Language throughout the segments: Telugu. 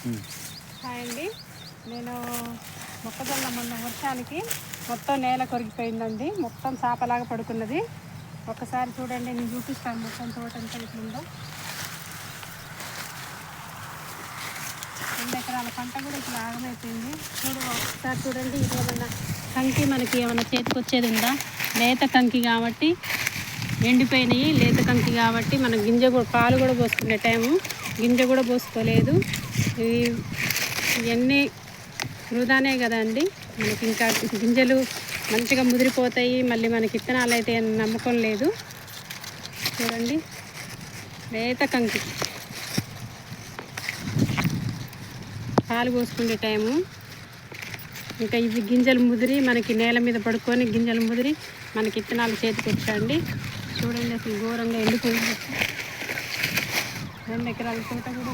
హాయ్ అండి. నేను మొక్కజొన్న మొన్న వర్షానికి మొత్తం నేల కొరిగిపోయిందండి. మొత్తం చాపలాగా పడుకున్నది. ఒకసారి చూడండి, నేను చూపిస్తాను మొత్తం తోట ఎంత ఇట్లుందో. 2 ఎకరాల పంట కూడా ఇట్లా ఆగమైపోయింది. ఒకసారి చూడండి, ఇది ఏమన్నా కంకి మనకి ఏమన్నా చేతికి వచ్చేది ఉందా? లేత కంకి కాబట్టి ఎండిపోయినాయి. లేత కంకి కాబట్టి మన గింజ కూడా పాలు కూడా పోసుకునే టైము గింజ కూడా పోసుకోలేదు. ఇవన్నీ వృధానే కదండి. మనకి ఇంకా గింజలు మంచిగా ముదిరిపోతాయి, మళ్ళీ మనకి విత్తనాలు అయితే నమ్మకం లేదు. చూడండి, లేత కంకి పాలు పోసుకునే టైము ఇంకా ఇవి గింజలు ముదిరి మనకి నేల మీద పడుకొని గింజలు ముదిరి మనకి విత్తనాలు చేతికి వచ్చాయండి. చూడండి, అసలు ఘోరంగా ఎండిపోయింది. 2 ఎకరాల తోట కూడా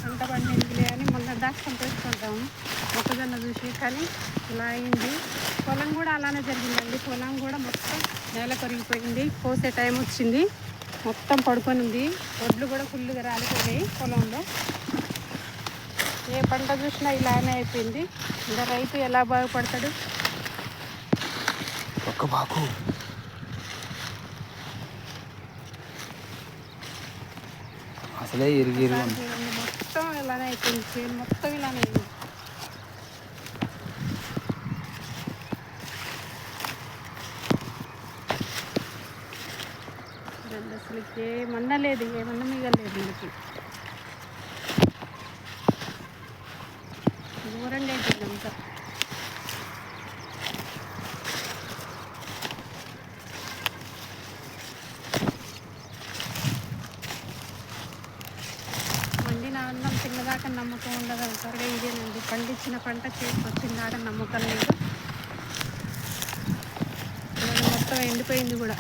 పంట పండిందిలే అని మొన్న దాకా చేసుకుంటాము మొక్కజొన్న చూసి, కానీ ఇలా అయింది. పొలం కూడా అలానే జరిగిందండి. పొలం కూడా మొత్తం నేల కొరిగిపోయింది. కోసే టైం వచ్చింది, మొత్తం పడుకొని ఉంది. వడ్లు కూడా ఫుల్గా రాలిపోయాయి పొలంలో. ఏ పంట చూసినా ఇలానే అయిపోయింది. ఇంకా రైతు ఎలా బాగుపడతాడు? అసలే మొత్తం ఇలానే అయిపోయింది. చేను మొత్తం ఇలానే అయింది. అసలు ఏమన్నా లేదు, ఏమన్నా మిగలేదు. వీళ్ళకి దూరంగా అయిపోయింది అంతా. వండిన అన్నం తిన్నదాకా నమ్మకం ఉండదు అంటారుగా, ఇదేనండి. పండించిన పంట చేతికి వచ్చిందాక నమ్మకం లేదు. మొత్తం ఎండిపోయింది కూడా.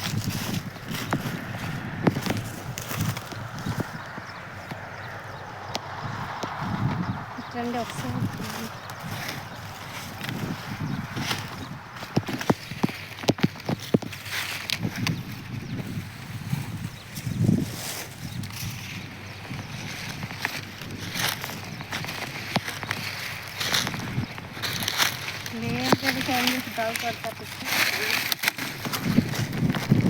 రండి ఒకసారి.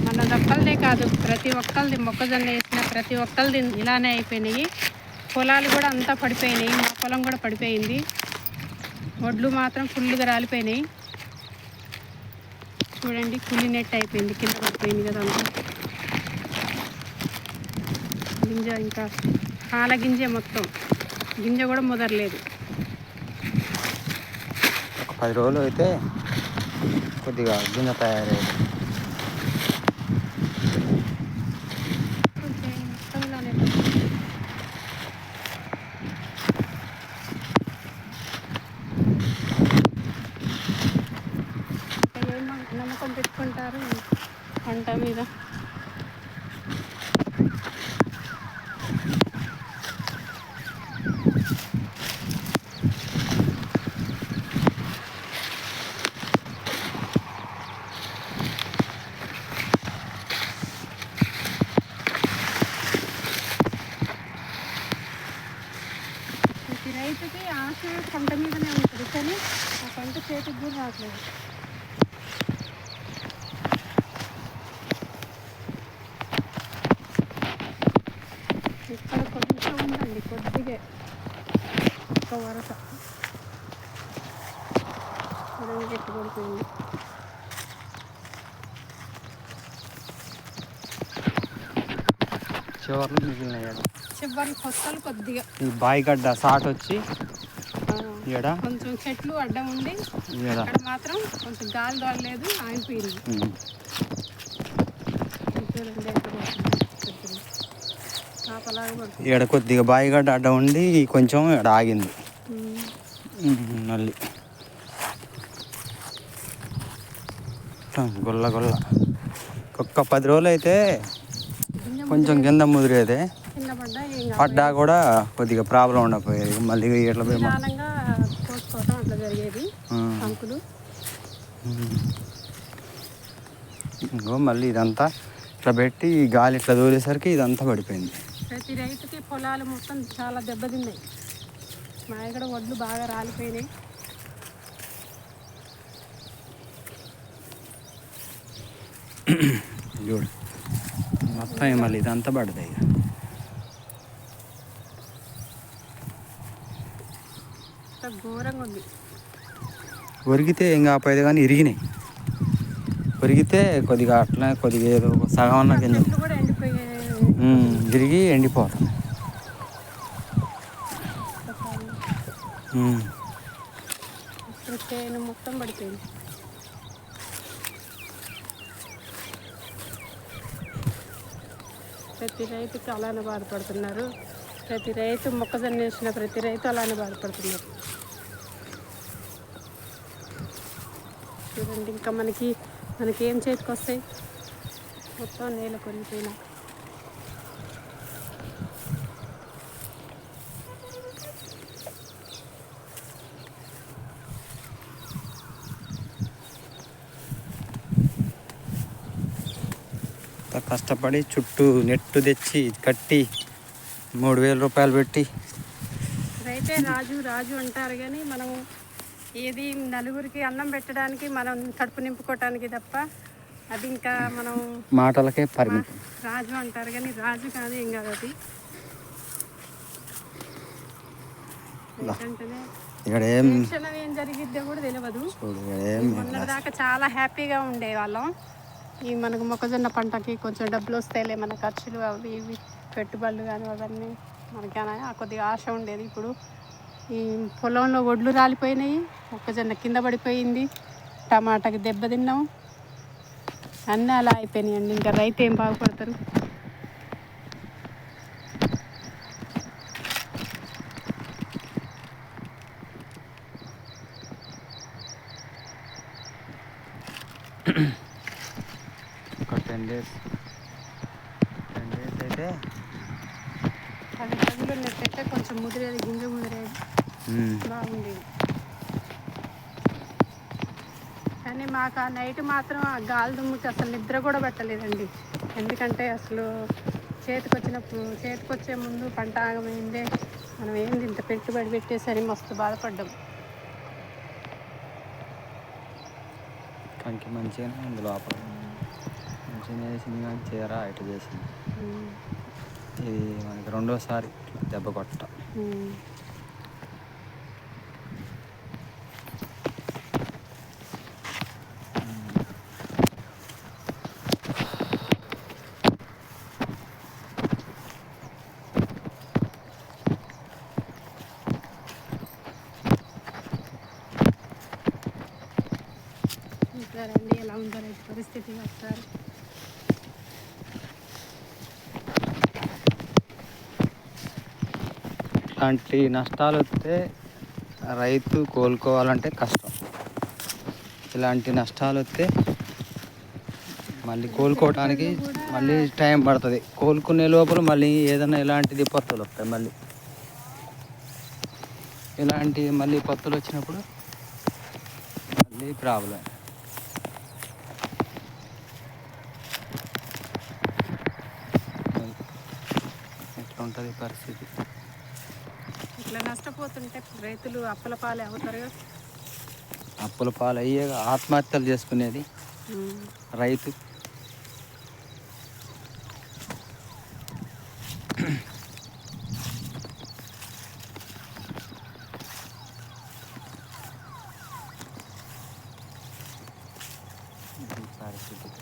మన ఒక్కళ్ళదే కాదు, ప్రతి ఒక్కరిది మొక్కజొన్న వేసిన ప్రతి ఒక్కరిది ఇలానే అయిపోయినాయి. పొలాలు కూడా అంతా పడిపోయినాయి. మా పొలం కూడా పడిపోయింది. వడ్లు మాత్రం ఫుల్గా రాలిపోయినాయి. చూడండి, కుళ్ళినట్టు అయిపోయింది, కింద పడిపోయింది కదా అంతా. గింజ ఇంకా పాల గింజ, మొత్తం గింజ కూడా ముదరలేదు. 10 రోజులు అయితే కొద్దిగా గింజ తయారయ్యేది. నమ్మకం పెట్టుకుంటారు పంట మీద. ప్రతి రైతుకి ఆశ పంట మీదనే ఉంటుంది, కానీ ఆ పంట చేతికి కూడా రావట్లేదు. ఇక్కడ కొద్దిగా ఉందండి, కొద్దిగా ఒక వరస ఎట్టు పడిపోయింది. చివర్లు మిగిలినాయి కదా, చివరి కొత్తలు కొద్దిగా ఈ బాయిగడ్డ సాట్ వచ్చి కొంచెం చెట్లు అడ్డం ఉండి అక్కడ మాత్రం కొంచెం గాలి దొరలేదు, ఆగిపోయింది. ఇక్కడ కొద్దిగా బాయిగడ్డ అడ్డం ఉండి కొంచెం ఇక్కడ ఆగింది. మళ్ళీ గొల్ల గొల్ల ఒక్క 10 రోజులు అయితే కొంచెం కింద ముదిరేదే. పడ్డా కూడా కొద్దిగా ప్రాబ్లం ఉండకపోయేది. మళ్ళీ ఇట్లా కోసుకోవటం అట్లా జరిగేది. కంకులు. ఇంకో మళ్ళీ ఇదంతా ఇట్లా పెట్టి ఈ గాలి ఇట్లా తోలేసరికి ఇదంతా పడిపోయింది. ప్రతి రైతుకి పొలాలు మొత్తం చాలా దెబ్బతిన్నాయి. మా ఇక్కడ వడ్లు బాగా రాలిపోయినాయి. చూడు మొత్తం మళ్ళీ ఇదంతా పడతాయి. ఘోరంగా ఉంది. ఒరిగితే ఏం కాపోయేది కానీ ఇరిగినాయి. ఒరిగితే కొద్దిగా అట్లా కొద్దిగా ఏదో సగం అన్న గింజ కూడా ఎండిపోయాయి. విరిగి ఎండిపోతాం. చేను మొత్తం పడిపోయింది. ప్రతి రైతుకి అలానే బాధపడుతున్నారు. ప్రతి రైతు మొక్కజొన్న వేసిన ప్రతి రైతు అలానే బాధపడుతున్నారు. చూడండి, ఇంకా మనకి ఏం చేతికి వస్తాయి, మొత్తం నేల కొరిగిపోయినా. కష్టపడి చుట్టూ నెట్టు తెచ్చి కట్టి 3,000 రూపాయలు పెట్టి రైతే రాజు అంటారు. కానీ మనం ఏది నలుగురికి అన్నం పెట్టడానికి, మనం కడుపు నింపుకోవటానికి తప్ప అది ఇంకా మనం మాటలకే పరిమితం. రాజు అంటారు కానీ రాజు కాదు, ఏం కాదు అది. ఏంటంటేనే ఇక్కడ ఏం జరిగిద్దో కూడా తెలియదు. మొన్నటిదాకా చాలా హ్యాపీగా ఉండేవాళ్ళం. ఈ మనకు మొక్కజొన్న పంటకి కొంచెం డబ్బులు వస్తాయిలే, మన ఖర్చులు అవి ఇవి పెట్టుబడులు కానీ అవన్నీ మనకి కొద్దిగా ఆశ ఉండేది. ఇప్పుడు ఈ పొలంలో ఒడ్లు రాలిపోయినాయి, మొక్కజొన్న కింద పడిపోయింది, టమాటాకి దెబ్బ తిన్నాం, అన్నీ అలా అయిపోయినాయండి. ఇంకా రైతు ఏం బాగుపడతారు? ఒక 10 days అయితే 10 రోజులు నెట్టయితే కొంచెం ముదిరేది, గింజ ముదిరేది, బాగుండేది. కానీ మాకు ఆ నైట్ మాత్రం ఆ గాలి దుమ్ముకి అసలు నిద్ర కూడా పెట్టలేదండి. ఎందుకంటే అసలు చేతికొచ్చే ముందు పంట ఆగమైందే, మనం ఏంది ఇంత పెట్టుబడి పెట్టేసరి మస్తు బాధపడ్డాం. కంకి మంచిగానే ఉంది, లోపల మంచిగా వేసింది కానీ చీర ఇటు చేసింది. ఇది మనకి రెండోసారి దెబ్బ కొట్ట. చూసారండి ఎలా ఉందో రైతు పరిస్థితి ఒకసారి. ఇలాంటి నష్టాలు వస్తే రైతు కోలుకోవాలంటే కష్టం. ఇలాంటి నష్టాలు వస్తే మళ్ళీ కోలుకోవడానికి మళ్ళీ టైం పడుతుంది. కోలుకునే లోపల మళ్ళీ ఏదైనా ఇలాంటి విపత్తులు వస్తాయి. మళ్ళీ విపత్తులు వచ్చినప్పుడు మళ్ళీ ప్రాబ్లం. ఎట్లా ఉంటుంది పరిస్థితి? ఇట్లా నష్టపోతుంటే రైతులు అప్పుల పాలే అవుతారు కదా. అప్పుల పాలు అయ్యే ఆత్మహత్యలు చేసుకునేది రైతు.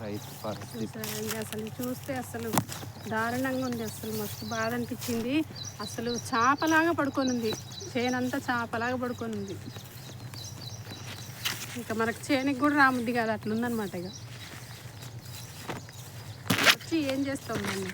రైతు పరిస్థితి అసలు చూస్తే అసలు దారుణంగా ఉంది. అసలు మస్తు బాధ అనిపించింది. అసలు చాపలాగా పడుకొని ఉంది, చేనంతా చాపలాగా పడుకొని ఉంది. ఇంకా మనకు చేనికి కూడా రాముద్ది కాదు, అట్లుందనమాట. ఇక వచ్చి ఏం చేస్తాం దాన్ని?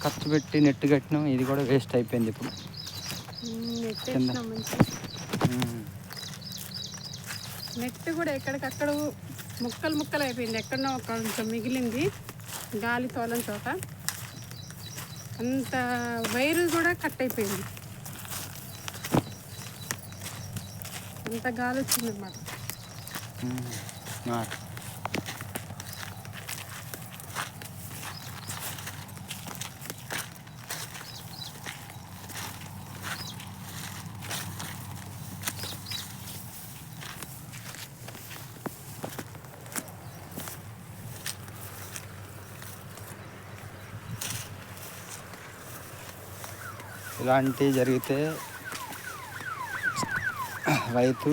ఖర్చు పెట్టి నెట్ కట్టినాం, ఇది కూడా వేస్ట్ అయిపోయింది ఇప్పుడు. కింద నెట్ కూడా ఎక్కడికక్కడ ముక్కలు ముక్కలు అయిపోయింది, ఎక్కడో కొంచెం మిగిలింది గాలి తోలని చోట. అంత వైరు కూడా కట్ అయిపోయింది, అంత గాలి వచ్చిందన్నమాట. ఇలాంటివి జరిగితే రైతు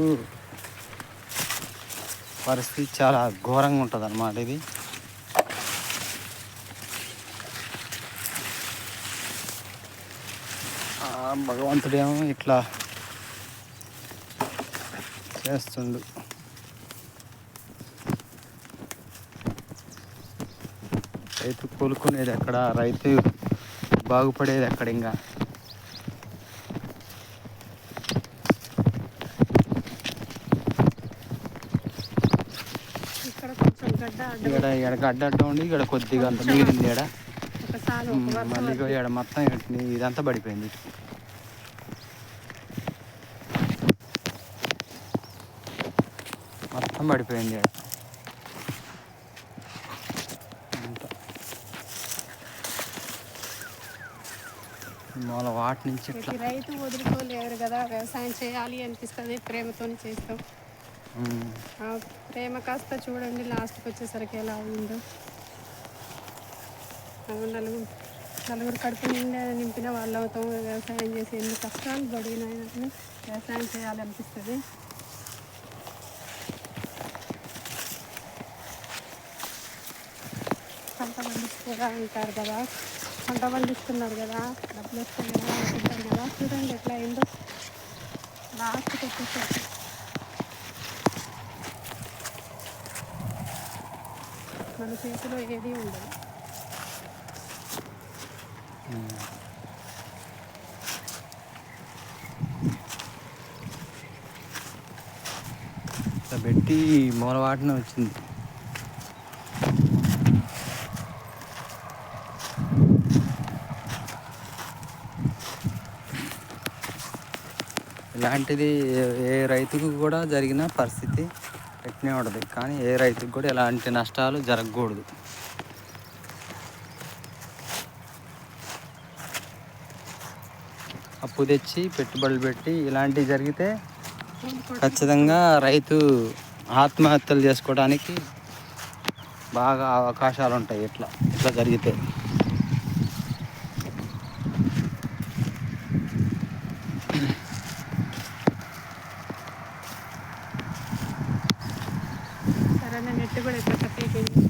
పరిస్థితి చాలా ఘోరంగా ఉంటుంది అన్నమాట. ఇది భగవంతుడేమో ఇట్లా చేస్తుండు. రైతు కోలుకునేది ఎక్కడ, రైతు బాగుపడేది ఎక్కడ? ఇంకా ఇక్కడ గడ్డ అడ్డం ఉండి ఇక్కడ కొద్దిగా అంత మిగిలింది. ఇక్కడ మళ్ళీ ఇక్కడ మొత్తం ఇదంతా పడిపోయింది. మొత్తం పడిపోయింది ఇక్కడ మూల వాటి నుంచి. రైతు వదులుకోలేరు కదా, వ్యవసాయం చేయాలి అనిపిస్తుంది, ప్రేమతో చేస్తాం. ప్రేమ కాస్త చూడండి లాస్ట్కి వచ్చేసరికి ఎలా ఉందో. నలుగురు కడుపు నిండా నింపిన వాళ్ళు అవుతాం. వ్యవసాయం చేసి ఎన్ని కష్టాలు పడిన వ్యవసాయం చేయాలనిపిస్తుంది. పంట పండించుకోరా అంటారు కదా, పంట పండిస్తున్నారు కదా, డబ్బులు వస్తాయి కదా అనుకుంటారు కదా. చూడండి ఎట్లా అయిందో లాస్ట్కి వచ్చేసరికి. మన చేతిలో ఏది ఉండదు. పెట్టి మూలవాటిన వచ్చింది. ఇలాంటిది ఏ రైతుకు కూడా జరిగిన పరిస్థితి ఎట్నే ఉండదు, కానీ ఏ రైతుకు కూడా ఎలాంటి నష్టాలు జరగకూడదు. అప్పు తెచ్చి పెట్టుబడులు పెట్టి ఇలాంటివి జరిగితే ఖచ్చితంగా రైతు ఆత్మహత్యలు చేసుకోవడానికి బాగా అవకాశాలు ఉంటాయి. ఇట్లా జరిగితే సరైన నెట్ కూడా ఎట్లా కట్ అయిపోయింది.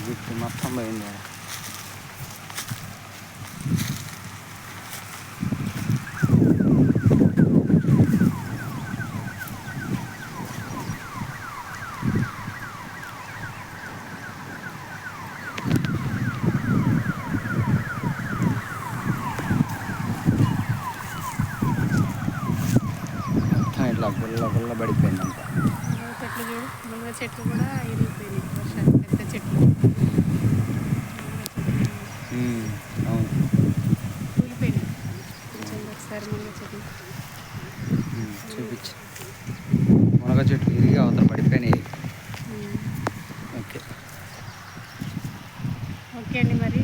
నెట్ మొత్తం పోయింది. ఇట్లా గుల్ల పడిపోయింది అంతా. చెట్లు చూడు, మునగ చెట్లు కూడా ఇరిగిపోయినాయి వర్షాలు. పెద్ద చెట్లు అవును కూలిపోయినాయి. ఒకసారి మునగ చెట్లు చూపించు. మునగ చెట్లు ఇరిగి అవతల పడిపోయినాయి. ఓకే ఓకే అండి మరి.